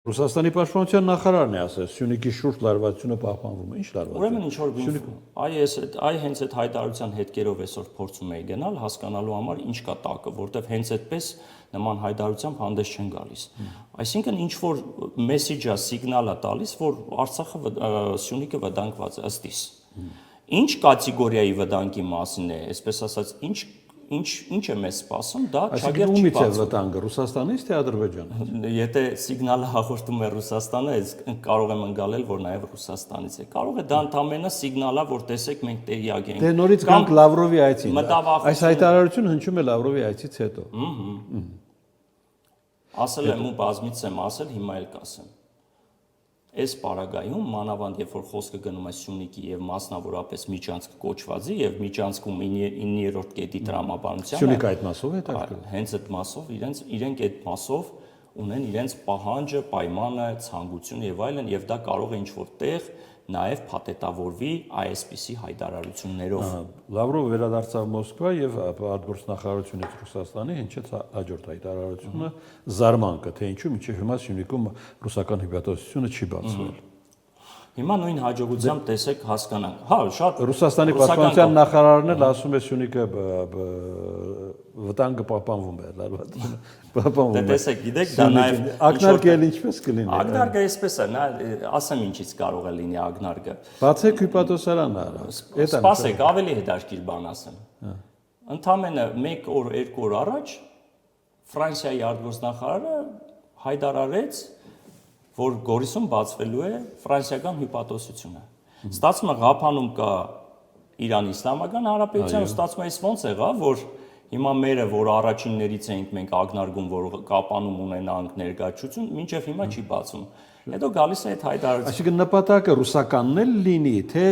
Ռուսաստանի պաշտպանության նախարարն է ասել, Սյունիքի շուրջ լարվածությունը պահպանվում է, ինչ լարվածություն։ Ուրեմն ինչ որ այ հենց այդ հայտարարության հետքերով այսօր փորձում էի գնալ հասկանալու համար ինչ կա տակը, որտեվ հենց այդպես նման հայտարարությամբ հանդես չեն գալիս։ Այսինքն ինչ որ մեսեջա, սիգնալ է տալիս, որ Արցախը Սյունիքը վտանգված է ըստ իս։ Ինչ կատեգորիայի վտանգի մասին է, այսպես ասած, ինչ է մեզ սպասում, դա չագեր չի բացվում։ Ումից է վտանգը, Ռուսաստանից թե Ադրբեջանից։ Եթե սիգնալը հաղորդում է Ռուսաստանը, կարող եմ ընկալել, որ նաև Ռուսաստանից է։ Կարող է դա ընդամենը սիգնալ է, որ տեսեք մենք տեղյակ ենք։ Դե նորից գանք Լավրովի այցին։ Այս հայտարարությունը հնչում է Լավրովի այցից հետո։ Ասել եմ ու բազմից եմ ասել, հիմա էլ կասեմ։ Այս պարագայում մանավանդ երբ որ խոսքը գնում է Սյունիքի եւ մասնավորապես Միջանցք կոչվածի եւ Միջանցքում 9-րդ կետի տրամաբանության Սյունիքը այդ մասով է հետաքրքրում։ Հենց այդ մասով իրենք այդ մասով ունեն իրենց պահանջը, պայմանը, ցանկությունը եւ այլն եւ դա կարող է ինչ-որ տեղ նաև փաթեթավորվի այսպիսի հայտարարություններով։ Լավրովը վերադարձավ Մոսկվա եւ արտգործնախարարությունից Ռուսաստանի հնչեց հաջորդ հայտարարությունը զարմանքը, թե ինչու մինչեւ հիմա Սյունիքում ռուսական հիվանդությունը չի բացվել։ Հիմա նույն հաջողությամբ տեսեք հասկանանք։ Հա, շատ Ռուսաստանի պաշտպանության նախարարն էլ ասում է Սյունիքը վտանգը պահպանվում է, լարվածությունը պահպանվում է։ Դե տեսեք, գիտեք, դա նաև ակնարկը էլ ինչպես կլինի։ Ակնարկը այսպես է, նա ասեմ ինչից կարող է լինի ակնարկը։ Բացեք հյուպատոսարանը, սպասեք, ավելի հետաքրքիր բան ասեմ։ Ընդամենը 1 օր, 2 օր առաջ Ֆրանսիայի արտգործնախարարը հայտարարեց, որ Գորիսում բացվելու է ֆրանսիական հյուպատոսությունը։ Ստացվում է Ղափանում կա Իրանի Իսլամական Հանրապետության, ստացվում է ոնց եղավ, որ հիմա մերը, որ առաջիններից էինք մենք ակնարկում, որ Կապանում ունենանք ներկայացություն, մինչև հիմա չի բացում։ Հետո գալիս է այդ հայտարարությունը։ Այսինքն նպատակը ռուսականն էլ լինի, թե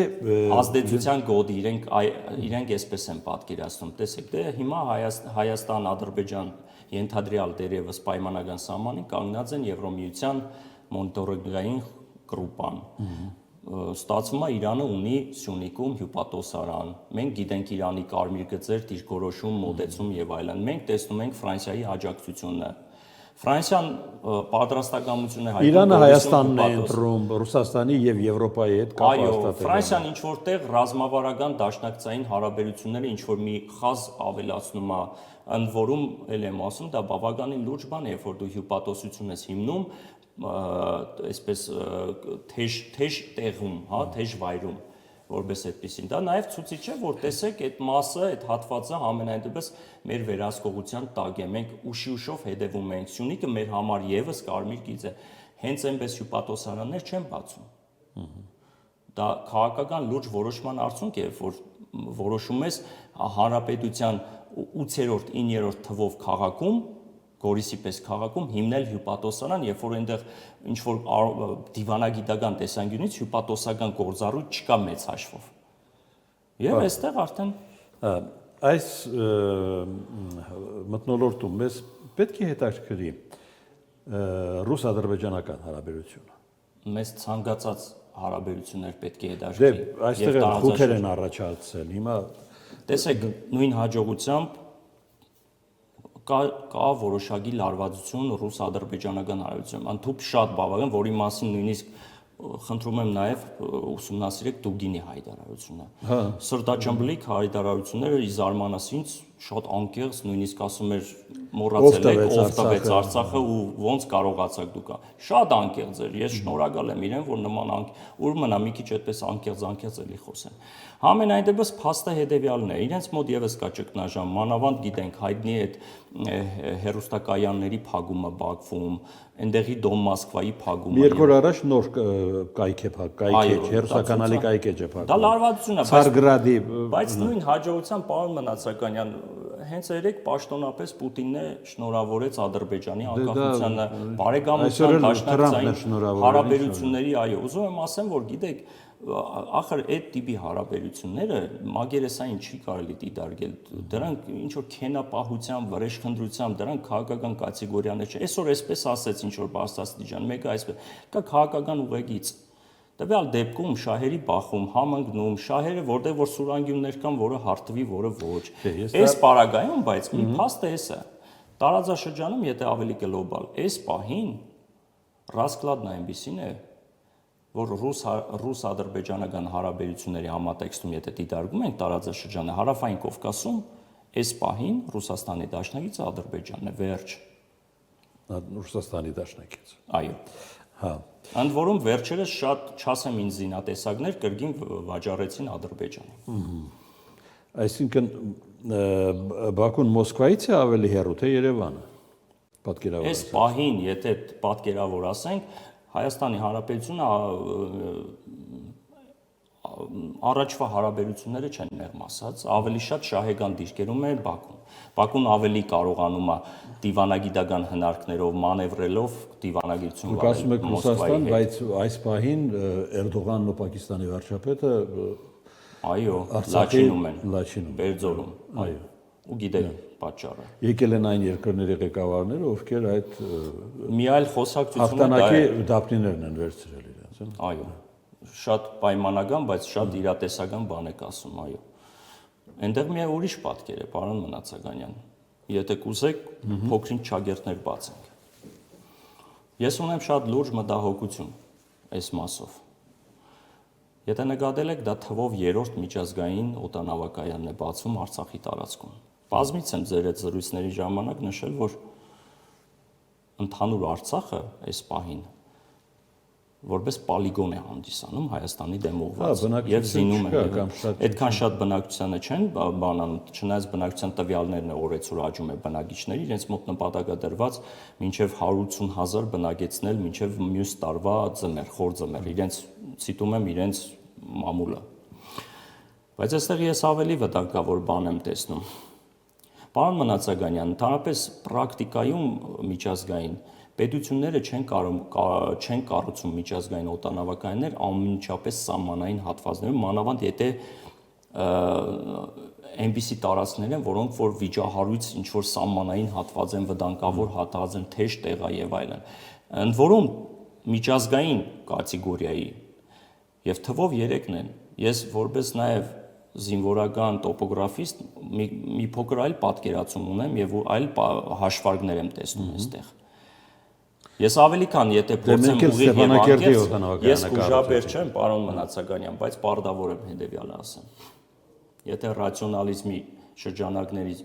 ազդեցության գոտի, իրենք այսպես են պատկերացնում։ Տեսեք, դե հիմա Հայաստան, Ադրբեջան ենթադրյալ դերևս պայմանական սահմանին կանգնած են Եվրոմիության մոնիտորինգային գրուպան։ Ստացվում է Իրանը ունի Սյունիքում հյուպատոսարան։ Մենք գիտենք Իրանի կարմիր գծեր, դիրքորոշում, մոտեցում եւ այլն։ Մենք տեսնում ենք Ֆրանսիայի աջակցությունը։ Ֆրանսիան պատրաստակամություն է հայտնում։ Իրանը Հայաստանն է ընտրում, Ռուսաստանի եւ Եվրոպայի հետ կապ հաստատել։ Այո, Ֆրանսիան ինչ որտեղ ռազմավարական դաշնակցային հարաբերությունները ինչ որ մի խազ ավելացնում է, ընդ որում ել եմ ասում, դա բավականին լուրջ բան է, երբ որ դու հյուպատոսություն ես հիմնում, այսպես թեժ տեղում, հա, թեժ վայրում, որպես այդպեսին։ Դա նաև ցույց է, որ տեսեք այդ մասը, այդ հատվածը ամենայն դեպս մեր վերահսկողության տակ է։ Մենք ուշի-ուշով հետևում ենք։ Սյունիքը մեր համար եւս կարմիր գիծ է։ Հենց այնպես հյուպատոսարաններ չեն բացում։ Դա քաղաքական լուրջ որոշման արդյունք է, որ որոշում ես հանրապետության 8-րդ, 9-րդ թվով քաղաքում Գորիսի պես քաղաքում հիմնել հյուպատոսարան, երբ որ այնտեղ ինչ որ դիվանագիտական տեսանկյունից հյուպատոսական գործառույթ չկա մեծ հաշվով։ Եվ այստեղ արդեն այս մթնոլորտում մեզ պետք է հետաքրքրի ռուս-ադրբեջանական հարաբերությունը։ Մեզ ցանկացած հարաբերություններ պետք է հետաքրքրի։ Դե այստեղ խութեր են առաջացել։ Հիմա տեսեք, նույն հաջողությամբ կա որոշակի լարվածություն ռուս-ադրբեջանական հարաբերությունում, ընդհանուր շատ բավական, որի մասին նույնիսկ խնդրում եմ նաև ուսումնասիրեք Դուգինի հայտարարությունը։ Սրտաճմբլիկ հայտարարությունները ի զարմանս ինձ շատ անկեղծ, նույնիսկ ասում էր մոռացել եք ով տվեց Արցախը ու ոնց կարողացաք դուք։ Շատ անկեղծ էր։ Ես շնորհակալ եմ իրեն, որ նման ուր մնա մի քիչ այդպես անկեղծ էլի խոսեն։ Համենայն դեպս փաստը հետեւյալն է, իրենց մոտ եւս կա ճգնաժամ, մանավանդ գիտենք հայտնի այդ հերոստակայանների փակումը Բաքվում, այնտեղի Դոմ Մոսկվայի փակումը։ Երկու օր առաջ նոր կայք է, հերոսականալի կայք է փակվում։ Դա լարվածություն է, Ցարգրադի, բայց նույն հաջողությամբ պարոն Մնացականյան, հենց երեք պաշտոնապես Պուտինն է շնորհավորեց Ադրբեջանի անկախությանը, բարեկամության դաշնակցային հարաբերությունների, այո, ուզում եմ ասեմ, որ գիտեք, ախր այդ տիպի հարաբերությունները մագերեսային չի կարելի դիտարկել, դրանք ինչ որ քենապահությամբ, վրեժխնդրությամբ, դրանք քաղաքական կատեգորիաներ չէ։ Այսօր այսպես ասեց ինչ որ Բաստասիջան, մեկը այսպես, կա քաղաքական ուղեգիծ։ Տվյալ դեպքում շահերի բախում, համընկնում, շահերը որտեղ որ սուրանգյուններ կան, որը հարթվի, որը ոչ։ Այս պարագայում, բայց մի փաստը էս է։ Տարածաշրջանում, եթե ավելի գլոբալ, այս պահին Ռասկլադն այնպեսին է, որ ռուս-ադրբեջանական հարաբերությունների համատեքստում, եթե դիտարկում ենք տարածաշրջանը, հարավային Կովկասում այս պահին Ռուսաստանի դաշնակիցը Ադրբեջանն է, վերջ։ Ռուսաստանի դաշնակից։ Այո։ Հա։ Ընդ որում վերջերս շատ, չասեմ ինձ զինատեսակներ կրկին վաճառեցին Ադրբեջանին։ Այսինքն Բաքուն Մոսկվայից է ավելի հեռու, թե Երևանը։ Պատկերավոր։ Այս պահին, եթե պատկերավոր ասենք, Հայաստանի Հանրապետությունը առաջվա հարաբերությունները չեն մեղմասած, ավելի շատ շահեգան դիրքերում է Բաքուն։ Բաքուն ավելի կարողանում է դիվանագիտական հնարքներով, մանևրելով դիվանագիտություն վարել։ Ասում եք Ռուսաստան, բայց այս պահին Էրդողանն ու Պակիստանի վարչապետը այո, Լաչինում են, Լաչինում, Բերձորում, այո, ու գիտեք պատճառը։ Եկել են այն երկրների ղեկավարները, ովքեր այդ մի այլ խոսակցությունը հաղթանակի դափնիներն են վերցրել իրենց, այո, շատ պայմանական, բայց շատ իրատեսական բան եք ասում, այո։ Այնտեղ մի ուրիշ պատկեր է, պարոն Մնացականյան։ Եթե կուզեք, փոքրինչ ճագերտներ բացենք։ Ես ունեմ շատ լուրջ մտահոգություն այս մասով։ Եթե նկատել եք, դա թվով 3-րդ միջազգային օդանավակայանն է բացվում Արցախի տարածքում։ Բազմից եմ ձեր այդ զրույցների ժամանակ նշել, որ ընդհանուր Արցախը այս պահին որպես պոլիգոն է հանդիսանում Հայաստանի դեմ ուղղված եւ զինում է։ Այդքան շատ բնակչությանը չեն բանանում, չնայած բնակչության տվյալներն է օրեցօր աճում է բնակիչների, իրենց մոտ նպատակադրված մինչեւ 180,000 բնակեցնել մինչեւ մյուս տարվա ձմեռ, խոր ձմեռ, իրենց ցիտում եմ իրենց մամուլը։ Բայց այստեղ ես ավելի վտանգավոր բան եմ տեսնում։ Պարոն Մնացականյան, ընդհանրապես պրակտիկայում միջազգային պետությունները չեն կառուցում միջազգային օդանավակայաններ անմիջապես սահմանային հատվածներում, մանավանդ եթե այնպիսի տարածքներ են, որոնք որ վիճահարույց ինչ որ սահմանային հատված են, վտանգավոր հատված են, թեժ տեղ է եւ այլն։ Ընդ որում միջազգային կատեգորիայի եւ թվով 3-ն են։ Ես որպես նաեւ զինվորական տոպոգրաֆիստ մի փոքր այլ պատկերացում ունեմ եւ այլ հաշվարկներ եմ տեսնում այստեղ։ Ես ավելի քան եթե փորձեմ ուղիղ եւ անկեղծ, ես ուժաբեր չեմ, պարոն Մնացականյան, բայց պարտավոր եմ հետեւյալը ասեմ։ Եթե ռացիոնալիզմի շրջանակներից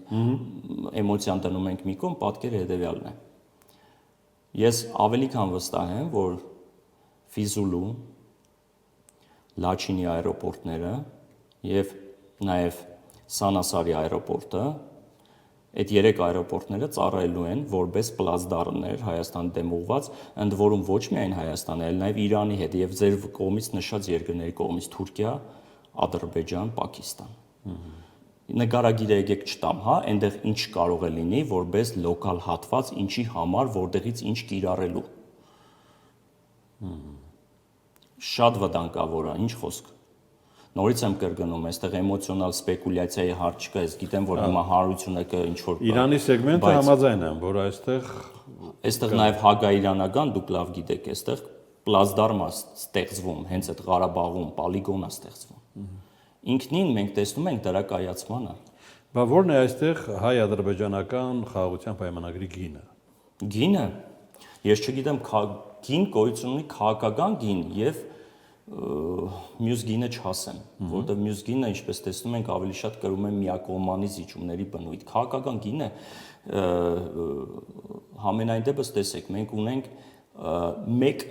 էմոցիան դնում ենք մի կողմ, պատկերը հետեւյալն է։ Ես ավելի քան վստահ եմ, որ Ֆիզուլու, Լաչինի аэроպորտները եւ նաեւ Սանասարի аэроպորտը այդ 3 аэроպորտները ծառայելու են որպես պլացդարմներ Հայաստանի դեմ ուղված, ընդ որում ոչ միայն Հայաստանի, այլ նաև Իրանի հետ եւ ձեր կողմից նշած երկրների կողմից Թուրքիա, Ադրբեջան, Պակիստան։ Նկարագիրը եկեք չտամ, հա, այնտեղ ինչ կարող է լինի որպես լոկալ հատված, ինչի համար, որտեղից ինչ կիրառելու։ Շատ վտանգավոր է, ինչ խոսք։ Նորից եմ կրկնում, այստեղ էմոցիոնալ սպեկուլյացիայի հարց չկա, ես գիտեմ, որ հիմա հարությունը կը ինչ որ Իրանի սեգմենտը համաձայն եմ, որ այստեղ նաև հագաիրանական, դուք լավ գիտեք, այստեղ պլացդարմ է ստեղծվում, հենց այդ Ղարաբաղում պոլիգոն է ստեղծվում։ Ինքնին մենք տեսնում ենք դրա կայացմանը։ Բա ո՞րն է այստեղ հայ-ադրբեջանական խաղաղության պայմանագրի գինը։ Գինը, ես չգիտեմ, գին գոյություն ունի քաղաքական գին եւ մյուս գինը չասեմ, որտեղ մյուս գինը, ինչպես տեսնում ենք, ավելի շատ կրում է միակողմանի զիջումների բնույթ։ Քաղաքական գինը համենայն դեպս տեսեք, մենք ունենք մեկ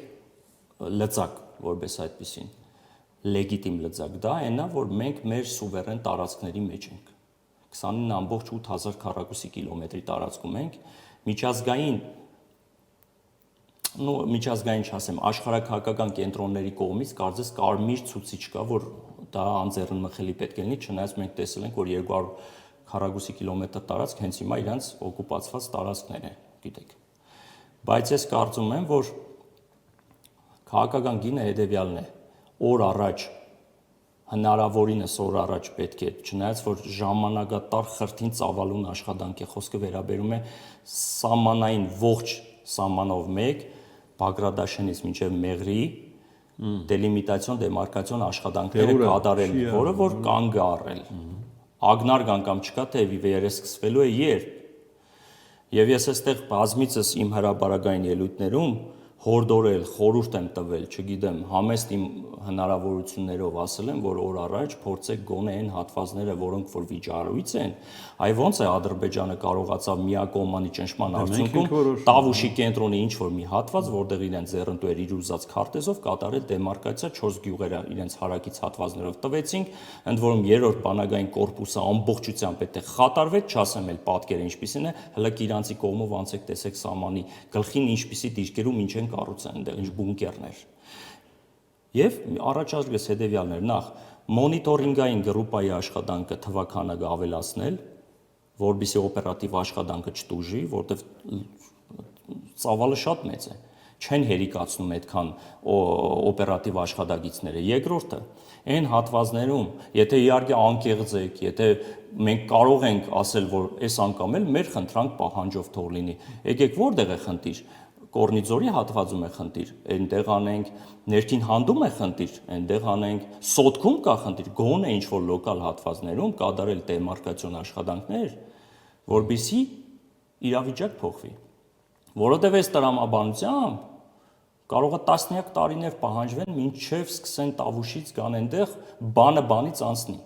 լծակ, որպես այդպեսին, լեգիտիմ լծակ, դա այնա, որ մենք մեր սուվերեն տարածքների մեջ ենք։ 29.8 քառակուսի կիլոմետրի տարածքում ենք, միջազգային չասեմ, աշխարհաքաղաքական կենտրոնների կողմից կարծես կարմիր ցուցիչ կա, որ դա անձեռնմխելի պետք է լինի, չնայած մենք տեսել ենք, որ 200 քառակուսի կիլոմետր տարածք հենց հիմա իրանց օկուպացված տարածքներ են, գիտեք։ Բայց ես կարծում եմ, որ քաղաքական գինը հետեւյալն է. օր առաջ հնարավորինս օր առաջ պետք է, չնայած որ ժամանակատար խրթին ծավալուն աշխատանք է, խոսքը վերաբերում է սահմանային ողջ սահմանով 1 Բագրադաշենից մինչև Մեղրի դելիմիտացիոն դեմարկացիոն աշխատանքները կատարել, որը որ կանգ է առել։ Ագնարկ անգամ չկա, թե վերսկսվելու է երբ։ Եվ ես այստեղ բազմիցս իմ հրապարակային ելույթներում հորդորել, խորհուրդ եմ տվել, չգիտեմ, համեստ իմ հնարավորություններով ասել եմ, որ օր առաջ փորձեք գոնե այն հատվածները, որոնք որ վիճառույց են, այ ոնց է Ադրբեջանը կարողացավ միակողմանի ճնշման արդյունքում Տավուշի կենտրոնի ինչ որ մի հատված, որտեղ իրենց ձեռնտու էր իր ուզած քարտեզով կատարել դեմարկացիա 4 գյուղերը իրենց հարակից հատվածներով տվեցինք, ընդ որում երրորդ բանակային կորպուսը ամբողջությամբ այդտեղ խատարվեց, չասեմ էլ պատկերը ինչպիսին է, հլկ իրանցի կողմով անցեք տեսեք սահմանի գլխին ինչպիսի դիրքերում ինչ են կառուցել այնտեղ, ինչ բունկերներ։ Եվ առաջարկս հետևյալն էր, նախ մոնիտորինգային գրուպայի աշխատանքը թվականակը ավելացնել, որբիսի օպերատիվ աշխատանքը չտուժի, որտեղ ծավալը շատ մեծ է, չեն հերիկացնում այդքան օպերատիվ աշխատակիցները։ Երկրորդը, այն հատվածներում, եթե իհարկե անկեղծ եք, եթե մենք կարող ենք ասել, որ այս անգամ էլ մեր խնդրանք պահանջով թող լինի, եկեք որտեղ է խնդիր։ Կորնիձորի հատվածում է խնդիր, այնտեղ անենք, ներքին հանդում է խնդիր, այնտեղ անենք, Սոտքում կա խնդիր, գոնե ինչ-որ լոկալ հատվածներում կատարել դեմարկացիոն աշխատանքներ, որբիսի իրավիճակ փոխվի։ Որովհետև այս տրամաբանությամբ կարող է տասնյակ տարիներ պահանջվեն, մինչև սկսեն Տավուշից գան այնտեղ, բանը բանից անցնի։